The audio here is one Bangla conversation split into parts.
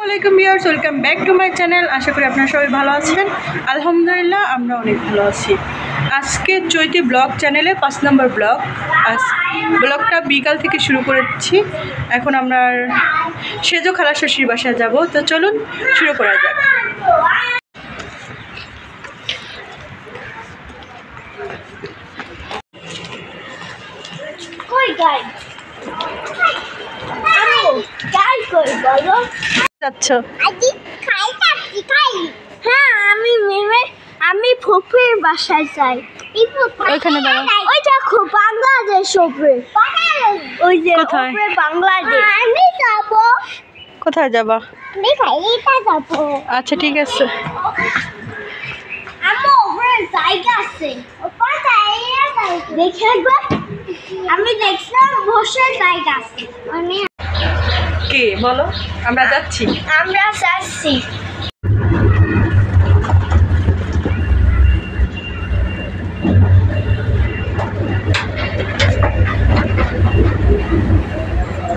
আসসালামু viewers, welcome back to my channel. আশা করি আপনারা সবাই ভালো আছেন। আলহামদুলিল্লাহ আমরা অনেক ভালো আছি। আজকে চৈতি ব্লগ চ্যানেলে 5 নম্বর ব্লগ। ব্লগটা বিকাল থেকে শুরু করেছি। এখন আমরা সেজো খালা শশীর বাসায় যাব, তো চলুন শুরু করা যাক। আমি ফুপির বাসায় যাই। ওই দেখো বাংলাদেশ ওপরে, ওই যে ওপরে বাংলাদেশ। আমি যাব। কোথায় যাবা? আমি খাইটা যাব। আচ্ছা ঠিক আছে। আমার ওপরে জায়গা আছে, ওপরে জায়গা দেখো। আমি দেখলাম বসার জায়গা আছে। আমি কে বলো? আমরা যাচ্ছি। আমরা যাচ্ছি।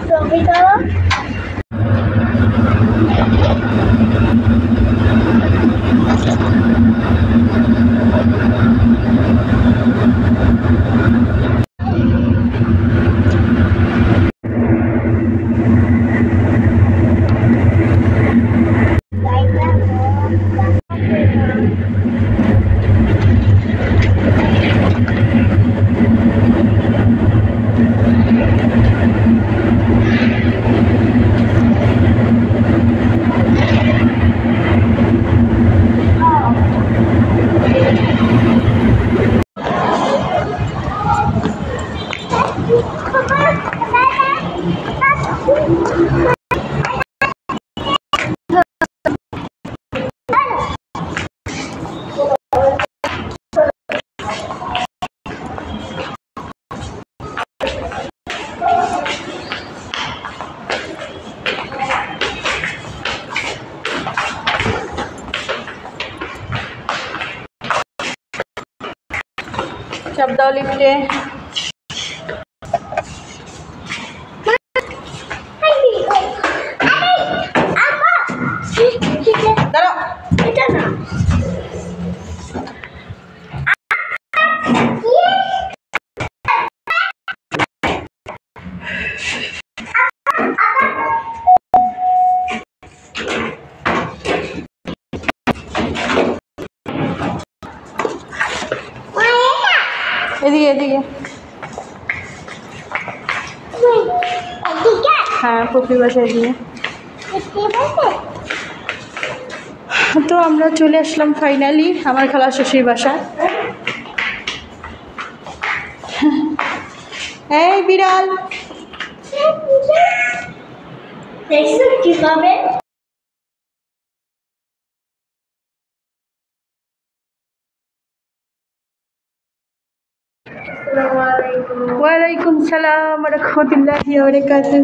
ছবি দাও। চাপ দাও লিফটে। দাঁড়াও, এটা না। এদিকে এদিকে। হ্যাঁ, পুকুর বাসায় দিয়ে। তো আমরা চলে আসলাম ফাইনালি আমার খালা শশীর বাসায়। এই বিড়াল, দেখছো কিভাবে? ওয়ালাইকুম সালাম ওয়া রাহমাতুল্লাহি ওয়া বারাকাতুহু।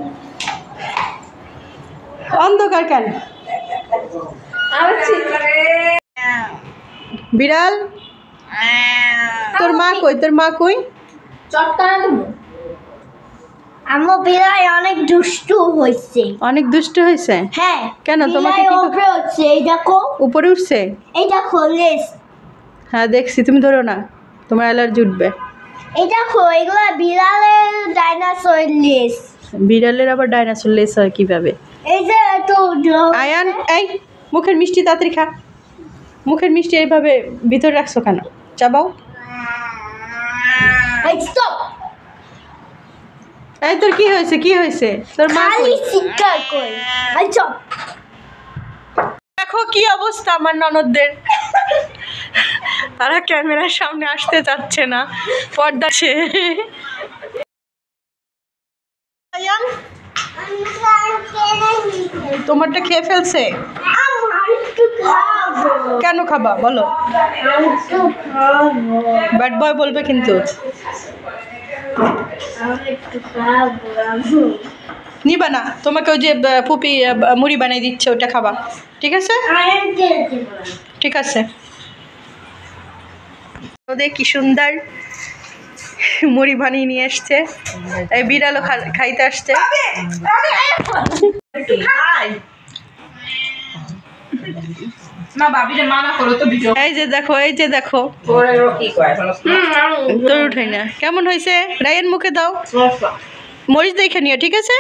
অন্ধকার কেন? বিড়াল, তোর মা কই? তোর মা কই? আমার বিড়াল অনেক দুষ্টু হয়েছে। অনেক দুষ্ট হয়েছে? হ্যাঁ। কেন তোমাকে কি উপরে উঠছে? এই দেখো, উপরে উঠছে। এই দেখো লেজ। হ্যাঁ দেখছি, তুমি ধরো না, তোমার অ্যালার্জি উঠবে। এই দেখো, এগুলো বিড়ালের ডাইনোসর লেজ। বিড়ালের আবার ডাইনোসর লেজ হয় কিভাবে? এই যে তো আয়ান, এই মুখের মিষ্টি তাড়াতাড়ি খা। মুখের মিষ্টি এইভাবে ভিতরে রাখছো কেন? চাবাও। স্টপ। এই তোর কি হয়েছে? কি হয়েছে? তোর মা খালি চিৎকার কই। আচ্ছা, দেখো কি অবস্থা আমার ননদদের। তারা ক্যামেরার সামনে আসতে চাচ্ছে না, পর্দা সে। তোমারটা খেয়ে ফেলছে? কেন খাবা বলো? ব্যাড বয় বলবে কিন্তু। নিবা না? তোমাকে ওই যে ফুপি মুড়ি বানিয়ে দিচ্ছে, ওটা খাবা, ঠিক আছে? ঠিক আছে। ওদের কি সুন্দর মুড়ি বানিয়ে নিয়ে আসছে। এই বিড়ালও খাইতে আসছে। না বাবিরে মানা করো তো ভিডিও এই যে দেখো, এই যে দেখো, করে কি কয় তোর উঠাই না। কেমন হয়েছে রায়ের মুখে দাও, মরিচ দেখে নিও, ঠিক আছে?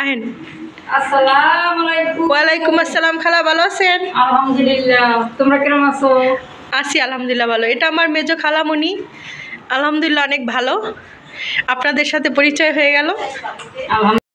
আহেন। আসসালামু আলাইকুম। ওয়ালাইকুম আসসালাম। খালা ভালো আছেন? আলহামদুলিল্লাহ, তোমরা কেমন আছো? আছি আলহামদুলিল্লাহ ভালো। এটা আমার মেজো খালামণি, আলহামদুলিল্লাহ অনেক ভালো। আপনাদের সাথে পরিচয় হয়ে গেল। আলহামদুলিল্লাহ।